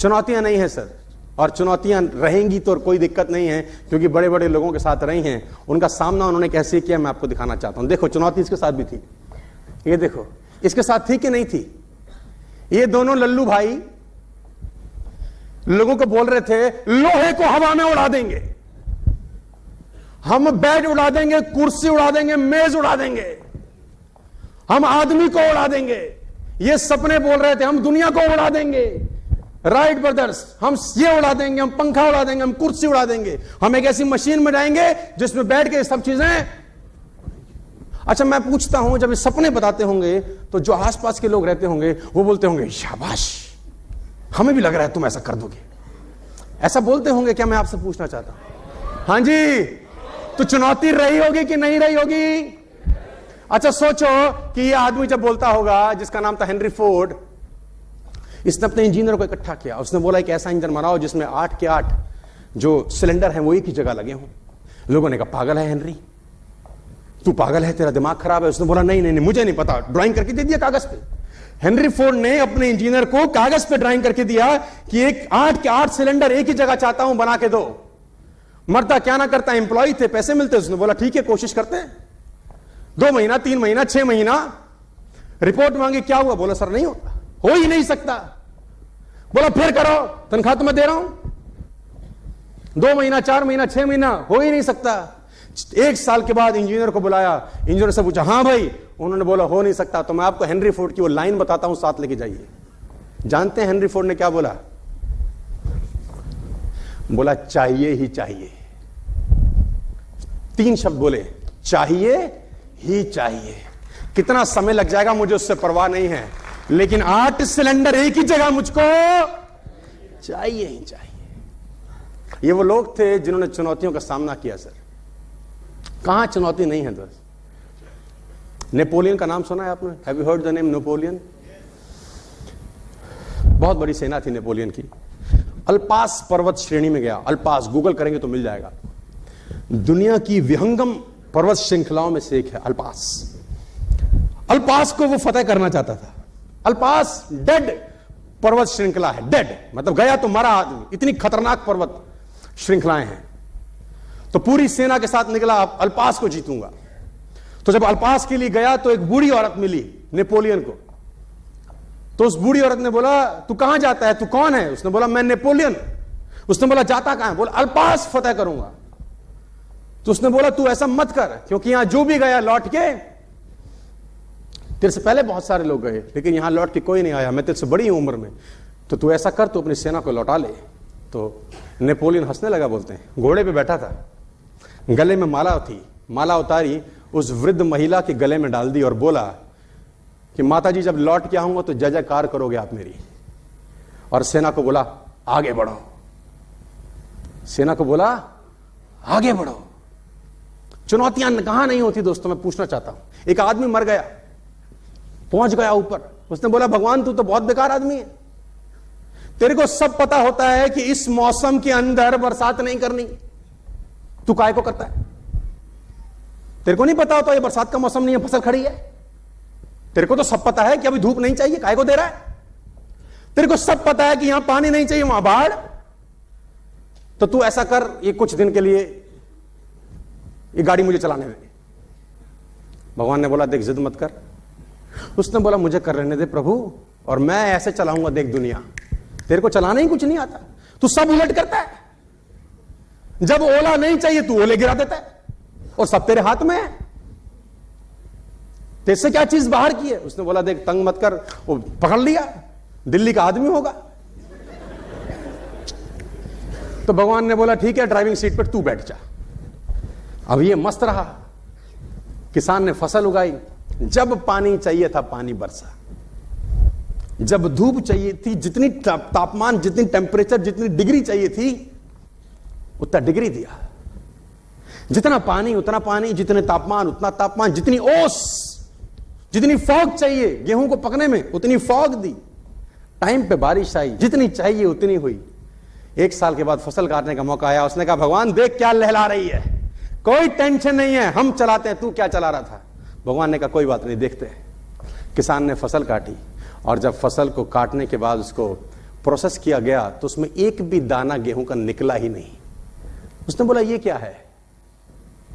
चुनौतियां नहीं है सर, और चुनौतियां रहेंगी तो कोई दिक्कत नहीं है, क्योंकि बड़े बड़े लोगों के साथ रही हैं, उनका सामना उन्होंने कैसे किया मैं आपको दिखाना चाहता हूं। देखो चुनौती इसके साथ भी थी, ये देखो इसके साथ थी कि नहीं थी। ये दोनों लल्लू भाई लोगों को बोल रहे थे लोहे को हवा में उड़ा देंगे, हम बेड उड़ा देंगे, कुर्सी उड़ा देंगे, मेज उड़ा देंगे, हम आदमी को उड़ा देंगे। ये सपने बोल रहे थे हम दुनिया को उड़ा देंगे, राइट ब्रदर्स, हम ये उड़ा देंगे, हम पंखा उड़ा देंगे, हम कुर्सी उड़ा देंगे, हम एक ऐसी मशीन में जाएंगे जिसमें बैठ के सब चीजें। अच्छा मैं पूछता हूं, जब ये सपने बताते होंगे तो जो आसपास के लोग रहते होंगे वो बोलते होंगे शाबाश, हमें भी लग रहा है तुम ऐसा कर दोगे, ऐसा बोलते होंगे क्या? मैं आपसे पूछना चाहता हूं। हाँ जी, तो चुनौती रही होगी कि नहीं रही होगी? अच्छा सोचो कि ये आदमी जब बोलता होगा, जिसका नाम था हेनरी फोर्ड, इसने अपने इंजीनियर को इकट्ठा किया, उसने बोला एक ऐसा इंजन बनाओ जिसमें 8 के 8 जो सिलेंडर हैं वो एक ही जगह लगे हों। लोगों ने कहा पागल है हेनरी, तू पागल है, तेरा दिमाग खराब है। उसने बोला नहीं नहीं नहीं, मुझे नहीं पता, ड्राइंग करके दे दिया कागज पे। हेनरी फोर्ड ने अपने इंजीनियर को कागज पे ड्राइंग करके दिया कि एक 8 के 8 सिलेंडर एक ही जगह चाहता हूं, बना के दो। मरता क्या ना करता, एम्प्लॉय थे, पैसे मिलते। उसने बोला ठीक है कोशिश करते हैं। 2 महीना 3 महीना 6 महीना रिपोर्ट मांगी, क्या हुआ? बोला सर नहीं होता, हो ही नहीं सकता। बोला फिर करो, तनख्वाह तो मैं दे रहा हूं। 2 महीना 4 महीना 6 महीना, हो ही नहीं सकता। 1 साल के बाद इंजीनियर को बुलाया, इंजीनियर से पूछा हाँ भाई, उन्होंने बोला हो नहीं सकता। तो मैं आपको हेनरी फोर्ड की वो लाइन बताता हूं, साथ लेके जाइए। जानते हैं हेनरी फोर्ड ने क्या बोला? बोला चाहिए ही चाहिए। 3 शब्द बोले, चाहिए ही चाहिए। कितना समय लग जाएगा मुझे उससे परवाह नहीं है, लेकिन 8 सिलेंडर एक ही जगह मुझको चाहिए ही चाहिए। ये वो लोग थे जिन्होंने चुनौतियों का सामना किया सर। कहां चुनौती नहीं है दोस्त? नेपोलियन का नाम सुना है आपने? Have you heard the name Napoleon? बहुत बड़ी सेना थी नेपोलियन की। अल्पास पर्वत श्रेणी में गया। अल्पास गूगल करेंगे तो मिल जाएगा। दुनिया की विहंगम पर्वत श्रृंखलाओं में से एक है अल्पास। अल्पास को वो फतेह करना चाहता था। अल्पास डेड पर्वत श्रृंखला है, डेड मतलब गया तो मरा आदमी, इतनी खतरनाक पर्वत श्रृंखलाएं हैं। तो पूरी सेना के साथ निकला, अल्पास को जीतूंगा। तो जब अल्पास के लिए गया तो एक बूढ़ी औरत मिली नेपोलियन को। तो उस बूढ़ी औरत ने बोला तू कहां जाता है, तू कौन है? उसने बोला मैं नेपोलियन। उसने बोला जाता कहां है? बोला अल्पास फतेह करूंगा। तो उसने बोला तू ऐसा मत कर, क्योंकि यहां जो भी गया लौट के, तेरे से पहले बहुत सारे लोग गए लेकिन यहां लौट के कोई नहीं आया, मैं तेरे से बड़ी हूं उम्र में, तो तू ऐसा कर, तू अपनी सेना को लौटा ले। तो नेपोलियन हंसने लगा, बोलते हैं घोड़े पे बैठा था, गले में माला थी, माला उतारी, उस वृद्ध महिला के गले में डाल दी और बोला कि माताजी जब लौट के आऊंगा तो जय जयकार करोगे आप मेरी। और सेना को बोला आगे बढ़ो, सेना को बोला आगे बढ़ो। चुनौतियां कहां नहीं होती दोस्तों, मैं पूछना चाहता हूं। एक आदमी मर गया, पहुंच गया ऊपर, उसने बोला भगवान तू तो बहुत बेकार आदमी है, तेरे को सब पता होता है कि इस मौसम के अंदर बरसात नहीं करनी, तू काय को करता है? तेरे को नहीं पता होता ये बरसात का मौसम नहीं है, फसल खड़ी है? तेरे को तो सब पता है कि अभी धूप नहीं चाहिए, काय को दे रहा है? तेरे को सब पता है कि यहां पानी नहीं चाहिए, वहां बाढ़। तो तू ऐसा कर, ये कुछ दिन के लिए ये गाड़ी मुझे चलाने दे। भगवान ने बोला देख जिद मत कर। उसने बोला मुझे कर रहने दे प्रभु, और मैं ऐसे चलाऊंगा देख दुनिया, तेरे को चलाना ही कुछ नहीं आता, तू सब उलट करता है। जब ओला नहीं चाहिए तू ओले गिरा देता है, और सब तेरे हाथ में है, तेरे से क्या चीज बाहर की है? उसने बोला देख तंग मत कर, वो पकड़ लिया, दिल्ली का आदमी होगा। तो भगवान ने बोला ठीक है ड्राइविंग सीट पर तू बैठ जा। अब ये मस्त रहा, किसान ने फसल उगाई, जब पानी चाहिए था पानी बरसा, जब धूप चाहिए थी, जितनी तापमान, जितनी टेम्परेचर, जितनी डिग्री चाहिए थी उतना डिग्री दिया, जितना पानी उतना पानी, जितने तापमान उतना तापमान, जितनी ओस, जितनी फॉग चाहिए गेहूं को पकने में उतनी फॉग दी, टाइम पे बारिश आई, जितनी चाहिए उतनी हुई। 1 साल के बाद फसल काटने का मौका आया, उसने कहा भगवान देख क्या लहला रही है, कोई टेंशन नहीं है, हम चलाते हैं, तू क्या चला रहा था? भगवान ने कहा कोई बात नहीं देखते हैं। किसान ने फसल काटी, और जब फसल को काटने के बाद उसको प्रोसेस किया गया तो उसमें एक भी दाना गेहूं का निकला ही नहीं। उसने बोला ये क्या है,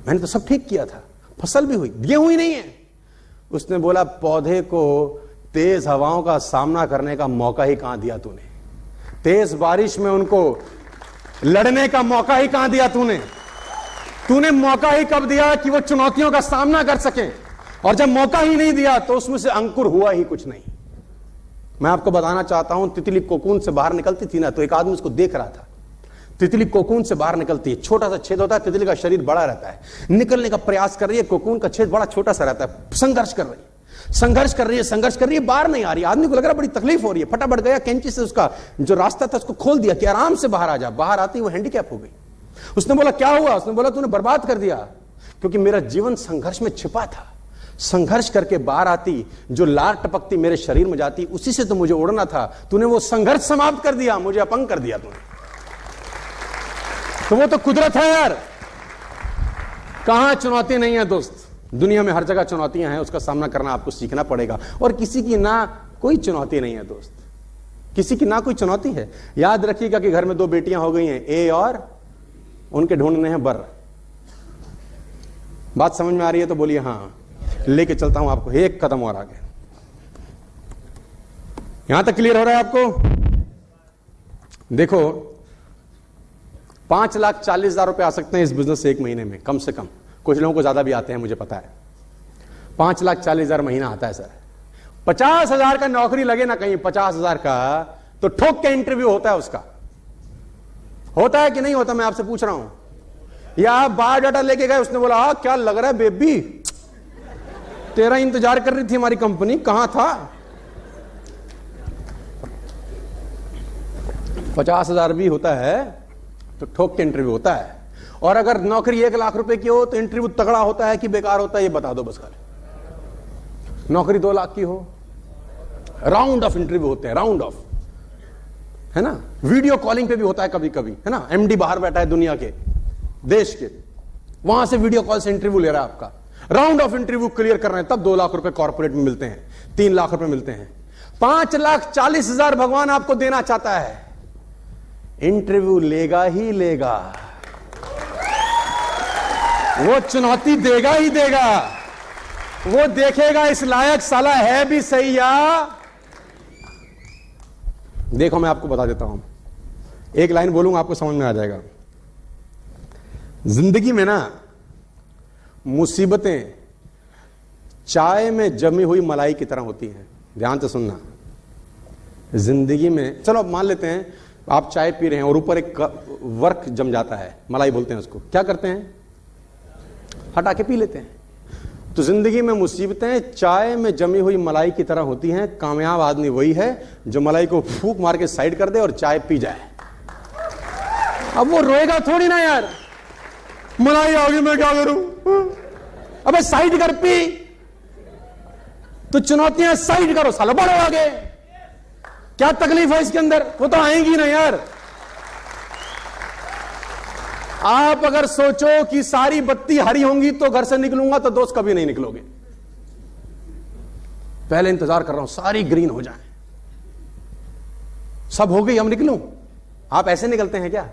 मैंने तो सब ठीक किया था, फसल भी हुई, गेहूं ही नहीं है। उसने बोला पौधे को तेज हवाओं का सामना करने का मौका ही कहां दिया तूने, तेज बारिश में उनको लड़ने का मौका ही कहां दिया तूने मौका ही कब दिया कि वो चुनौतियों का सामना कर सके, और जब मौका ही नहीं दिया तो उसमें से अंकुर हुआ ही कुछ नहीं। मैं आपको बताना चाहता हूं, तितली कोकून से बाहर निकलती थी ना, तो एक आदमी उसको देख रहा था। तितली कोकून से बाहर निकलती है, छोटा सा छेद होता है, तितली का शरीर बड़ा रहता है, निकलने का प्रयास कर रही है, कोकून का छेद बड़ा छोटा सा रहता है, संघर्ष कर रही है, बाहर नहीं आ रही। आदमी को लग रहा बड़ी तकलीफ हो रही है, फटाफट गया कैंची से उसका जो रास्ता था उसको खोल दिया कि आराम से बाहर आ जा। बाहर आती वो हैंडीकैप हो गई। उसने बोला क्या हुआ? उसने बोला तूने बर्बाद कर दिया, क्योंकि मेरा जीवन संघर्ष में छिपा था। संघर्ष करके बाहर आती, जो लार टपकती मेरे शरीर में जाती, उसी से तो मुझे उड़ना था। तूने वो संघर्ष समाप्त कर दिया, मुझे अपंग कर दिया तूने। तो वो तो कुदरत है यार, कहां चुनौती नहीं है दोस्त। दुनिया में हर जगह चुनौतियां हैं, उसका सामना करना आपको सीखना पड़ेगा। और किसी की ना कोई चुनौती नहीं है दोस्त, किसी की ना कोई चुनौती है। याद रखिएगा कि घर में 2 बेटियां हो गई हैं, ए और उनके ढूंढने हैं बर। बात समझ में आ रही है तो बोलिए हां। लेके चलता हूं आपको एक कदम और आगे। यहां तक क्लियर हो रहा है आपको? देखो 5,40,000 रुपए आ सकते हैं इस बिजनेस से एक महीने में, कम से कम। कुछ लोगों को ज्यादा भी आते हैं, मुझे पता है। 5,40,000 महीना आता है सर। 50,000 का नौकरी लगे ना कहीं, 50,000 का, तो ठोक के इंटरव्यू होता है उसका। होता है कि नहीं होता, मैं आपसे पूछ रहा हूं। या आप बायोडाटा लेके गए, उसने बोला क्या लग रहा है बेबी, तेरा इंतजार कर रही थी हमारी कंपनी, कहां था? 50,000 भी होता है तो ठोक के इंटरव्यू होता है। और अगर नौकरी 1 लाख रुपए की हो तो इंटरव्यू तगड़ा होता है कि बेकार होता है, ये बता दो बस खाली। नौकरी 2 लाख की हो, राउंड ऑफ इंटरव्यू होते हैं, राउंड ऑफ, है ना। वीडियो कॉलिंग पे भी होता है कभी कभी, है ना। एमडी बाहर बैठा है दुनिया के, देश के, वहां से वीडियो कॉल से इंटरव्यू ले रहा है आपका। राउंड ऑफ इंटरव्यू क्लियर कर रहे हैं, तब 2 लाख रुपए कॉर्पोरेट में मिलते हैं, 3 लाख रुपए मिलते हैं। 5,40,000 भगवान आपको देना चाहता है। इंटरव्यू लेगा ही लेगा, वो चुनौती देगा ही देगा। वो देखेगा इस लायक साला है भी सही या। देखो मैं आपको बता देता हूं, एक लाइन बोलूंगा आपको समझ में आ जाएगा। जिंदगी में ना मुसीबतें चाय में जमी हुई मलाई की तरह होती हैं। ध्यान से सुनना। जिंदगी में, चलो मान लेते हैं आप चाय पी रहे हैं और ऊपर एक वर्क जम जाता है, मलाई बोलते हैं उसको, क्या करते हैं? हटा के पी लेते हैं। तो जिंदगी में मुसीबतें चाय में जमी हुई मलाई की तरह होती हैं। कामयाब आदमी वही है जो मलाई को फूंक मार के साइड कर दे और चाय पी जाए। अब वो रोएगा थोड़ी ना यार, मलाई आ गई मैं क्या करूं, अबे साइड कर, पी। तो चुनौतियां साइड करो सालो, बढ़ो आगे। क्या तकलीफ है इसके अंदर? वो तो आएंगी ना यार। आप अगर सोचो कि सारी बत्ती हरी होंगी तो घर से निकलूंगा, तो दोस्त कभी नहीं निकलोगे। पहले इंतजार कर रहा हूं सारी ग्रीन हो जाए, सब हो गई, हम निकलूं। आप ऐसे निकलते हैं क्या?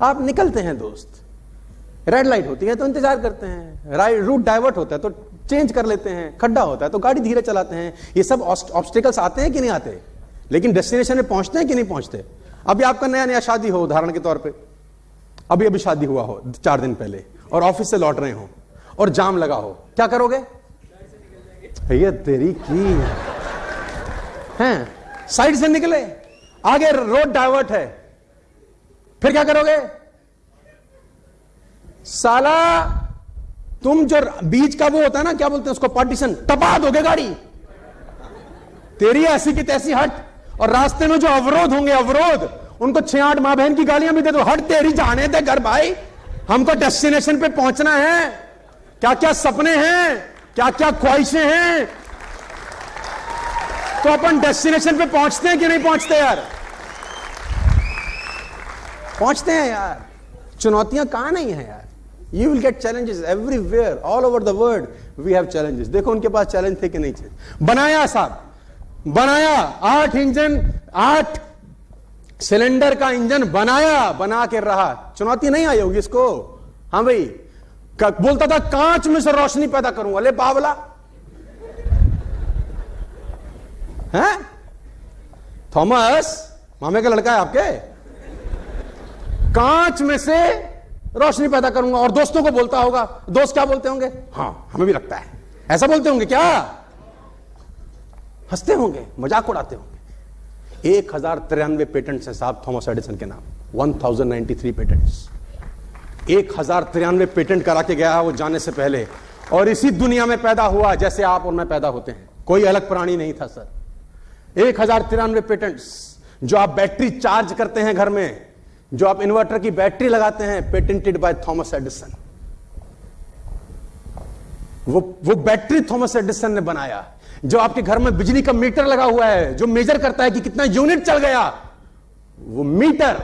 आप निकलते हैं दोस्त। रेड लाइट होती है तो इंतजार करते हैं, रूट डाइवर्ट होता है तो चेंज कर लेते हैं, खड्डा होता है तो गाड़ी धीरे चलाते हैं। ये सब ऑब्स्टिकल्स आते हैं कि नहीं आते, लेकिन डेस्टिनेशन में पहुंचते हैं कि नहीं पहुंचते। अभी आपका नया नया शादी हो, उदाहरण के तौर पे अभी अभी शादी हुआ हो 4 दिन पहले, और ऑफिस से लौट रहे हो और जाम लगा हो, क्या करोगे? ये तेरी की हैं, साइड से निकले, आगे रोड डाइवर्ट है, फिर क्या करोगे? साला तुम जो बीच का वो होता है ना, क्या बोलते हैं उसको, पार्टीशन, टपा दोगे गाड़ी। तेरी ऐसी की तैसी हट। और रास्ते में जो अवरोध होंगे, अवरोध, उनको 6-8 माँ बहन की गालियां भी दे दो, हट तेरी, जाने दे घर भाई, हमको डेस्टिनेशन पे पहुंचना है। क्या क्या सपने हैं, क्या क्या ख्वाहिशें हैं, तो अपन डेस्टिनेशन पे पहुंचते हैं कि नहीं पहुंचते यार? पहुंचते हैं यार। चुनौतियां कहां नहीं है यार। You will get challenges everywhere, all over the world we have challenges. देखो उनके पास चैलेंज थे कि नहीं थे? बनाया साहब, बनाया 8 इंजन, 8 सिलेंडर का इंजन बनाया, बना के रहा, चुनौती नहीं आई होगी इसको। हाँ भाई, बोलता था कांच में से रोशनी पैदा करूंगा, ले बावला है। थॉमस मामे का लड़का है आपके, कांच में से रोशनी पैदा करूंगा। और दोस्तों को बोलता होगा, दोस्त क्या बोलते होंगे, हाँ हमें भी लगता है, ऐसा बोलते होंगे क्या, हंसते होंगे, मजाक उड़ाते होंगे। 1093 पेटेंट्स हैं साहब थॉमस एडिसन के नाम, 1093 पेटेंट्स। 1093 पेटेंट करा के गया है वो जाने से पहले, और इसी दुनिया में पैदा हुआ जैसे आप और मैं पैदा होते हैं, कोई अलग प्राणी नहीं था सर। 1093 पेटेंट्स। जो आप बैटरी चार्ज करते हैं घर में, जो आप इन्वर्टर की बैटरी लगाते हैं, पेटेंटेड बाय थॉमस एडिसन। वो बैटरी थॉमस एडिसन ने बनाया। जो आपके घर में बिजली का मीटर लगा हुआ है, जो मेजर करता है कि कितना यूनिट चल गया, वो मीटर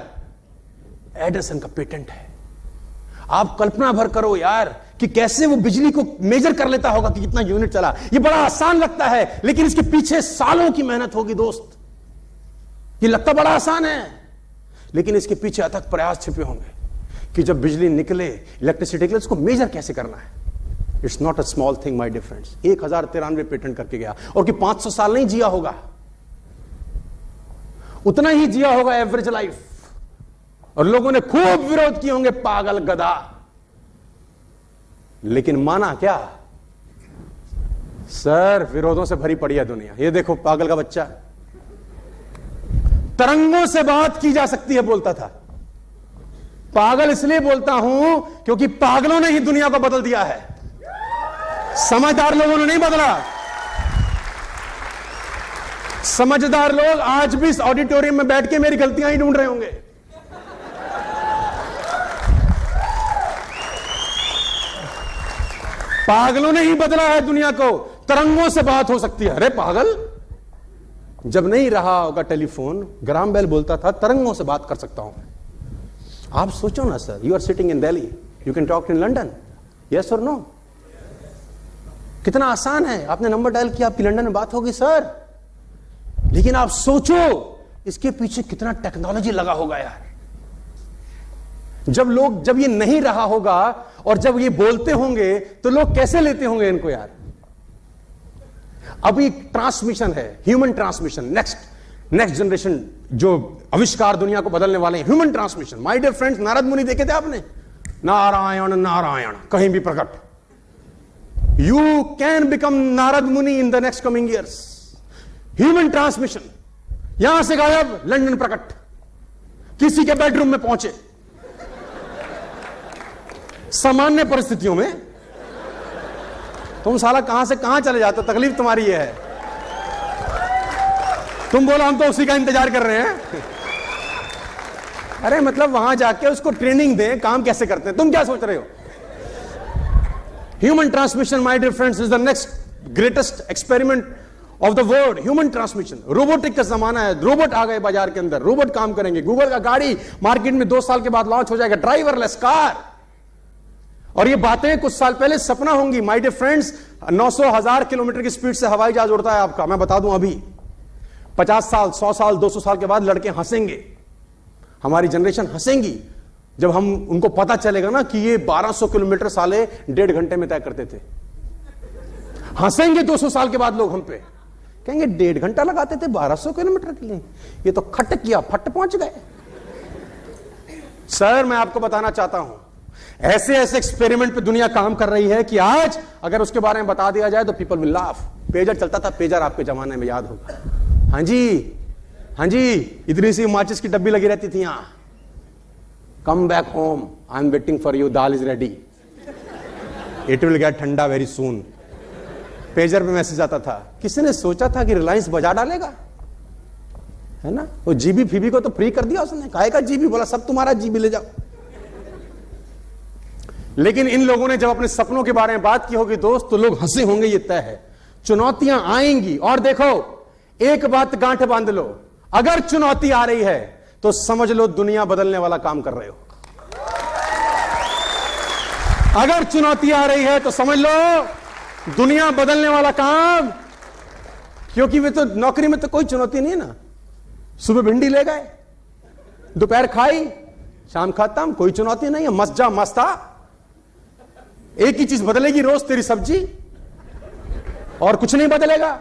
एडिसन का पेटेंट है। आप कल्पना भर करो यार कि कैसे वो बिजली को मेजर कर लेता होगा कि कितना यूनिट चला। ये बड़ा आसान लगता है, लेकिन इसके पीछे सालों की मेहनत होगी दोस्त। ये लगता बड़ा आसान है, लेकिन इसके पीछे अथक प्रयास छिपे होंगे कि जब बिजली निकले, इलेक्ट्रिसिटी निकले, उसको मेजर कैसे करना है। It's not a small thing my dear friends. 1093 patent करके गया, और कि 500 साल नहीं जिया होगा, उतना ही जिया होगा एवरेज लाइफ। और लोगों ने खूब विरोध किए होंगे, पागल गधा, लेकिन माना क्या सर, विरोधों से भरी पड़ी है दुनिया। ये देखो पागल का बच्चा, तरंगों से बात की जा सकती है बोलता था। पागल इसलिए बोलता हूं क्योंकि पागलों ने ही दुनिया को बदल दिया है, समझदार लोगों ने नहीं बदला। समझदार लोग आज भी इस ऑडिटोरियम में बैठ के मेरी गलतियां ही ढूंढ रहे होंगे। पागलों ने ही बदला है दुनिया को। तरंगों से बात हो सकती है। अरे पागल, जब नहीं रहा होगा टेलीफोन, ग्राहम बेल बोलता था तरंगों से बात कर सकता हूं। आप सोचो ना sir, you are sitting in Delhi, you can talk in London, yes और नो। कितना आसान है, आपने नंबर डायल किया, आपकी लंदन में बात होगी सर। लेकिन आप सोचो इसके पीछे कितना टेक्नोलॉजी लगा होगा यार। जब ये नहीं रहा होगा और जब ये बोलते होंगे तो लोग कैसे लेते होंगे इनको यार। अभी ट्रांसमिशन है, ह्यूमन ट्रांसमिशन, नेक्स्ट जनरेशन जो आविष्कार दुनिया को बदलने वाले हैं, human transmission. My dear friends, Narad Muni देखे थे आपने, नारायण नारायण कहीं भी प्रकट। यू कैन बिकम नारद मुनि in the next coming years. Human transmission, यहां से गायब, लंदन प्रकट, किसी के बेडरूम में पहुंचे। सामान्य परिस्थितियों में तुम साला कहां से कहां चले जाते हो, तकलीफ तुम्हारी ये है। तुम बोलो हम तो उसी का इंतजार कर रहे हैं। अरे मतलब वहां जाके उसको ट्रेनिंग दें, काम कैसे करते हैं, तुम क्या सोच रहे हो। Human transmission my dear friends is the next greatest experiment of the world. Human transmission, robotic का जमाना है, रोबोट आ गए बाजार के अंदर, रोबोट काम करेंगे। गूगल का गाड़ी मार्केट में 2 साल के बाद लॉन्च हो जाएगा, ड्राइवरलेस कार। और ये बातें कुछ साल पहले सपना होंगी। माय डियर फ्रेंड्स, 900,000 किलोमीटर की स्पीड से हवाई जहाज उड़ता है आपका, मैं बता दूं अभी। 50 साल, 100 साल, 200 साल के बाद लड़के हंसेंगे, हमारी जनरेशन हंसेंगी, जब हम उनको पता चलेगा ना कि ये 1200 किलोमीटर साले 1.5 घंटे में तय करते थे। हंसेंगे 200 साल के बाद लोग हम पे, कहेंगे 1.5 घंटा लगाते थे 1200 किलोमीटर के लिए, ये तो खट किया फट पहुंच गए। सर मैं आपको बताना चाहता हूं, ऐसे ऐसे एक्सपेरिमेंट पे दुनिया काम कर रही है कि आज अगर उसके बारे में बता दिया जाए तो पीपल विल लाफ। पेजर चलता था, पेजर आपके जमाने में याद होगा। हाँ जी, इतनी सी माचिस की डब्बी लगी रहती थी यहां, come back home, I am waiting for you, dal is ready, it will get ठंडा वेरी सून। पेजर पे मैसेज आता था। किसी ने सोचा था कि रिलायंस बजा डालेगा, है ना। वो जीबी फीबी को तो फ्री कर दिया उसने, काहे का जीबी, बोला सब तुम्हारा जीबी ले जाओ। लेकिन इन लोगों ने जब अपने सपनों के बारे में बात की होगी दोस्त, तो लोग हंसे होंगे, ये तय है। चुनौतियां आएंगी, और देखो एक बात गांठ बांध लो, अगर चुनौती आ रही है तो समझ लो दुनिया बदलने वाला काम कर रहे हो। अगर चुनौती आ रही है तो समझ लो दुनिया बदलने वाला काम, क्योंकि वे तो नौकरी में तो कोई चुनौती नहीं है ना। सुबह भिंडी ले गए, दोपहर खाई, शाम खाता हूं, कोई चुनौती नहीं है, मस्त जा मस्त आ। एक ही चीज बदलेगी रोज, तेरी सब्जी, और कुछ नहीं बदलेगा।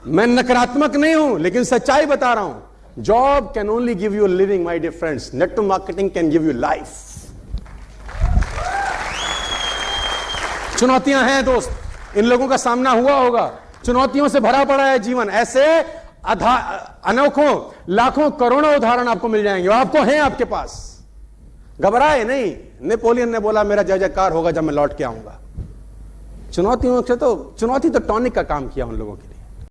मैं नकारात्मक नहीं हूं, लेकिन सच्चाई बता रहा हूं। Job can only give you living my dear friends, network marketing can give you life. चुनौतियां हैं दोस्त, इन लोगों का सामना हुआ होगा, चुनौतियों से भरा पड़ा है जीवन। ऐसे अनोखों लाखों करोड़ों उदाहरण आपको मिल जाएंगे, आपको हैं आपके पास। घबराए नहीं। नेपोलियन ने बोला मेरा जय जयकार होगा जब मैं लौट के आऊंगा। चुनौतियों से तो, चुनौती तो टॉनिक का काम किया उन लोगों के लिए।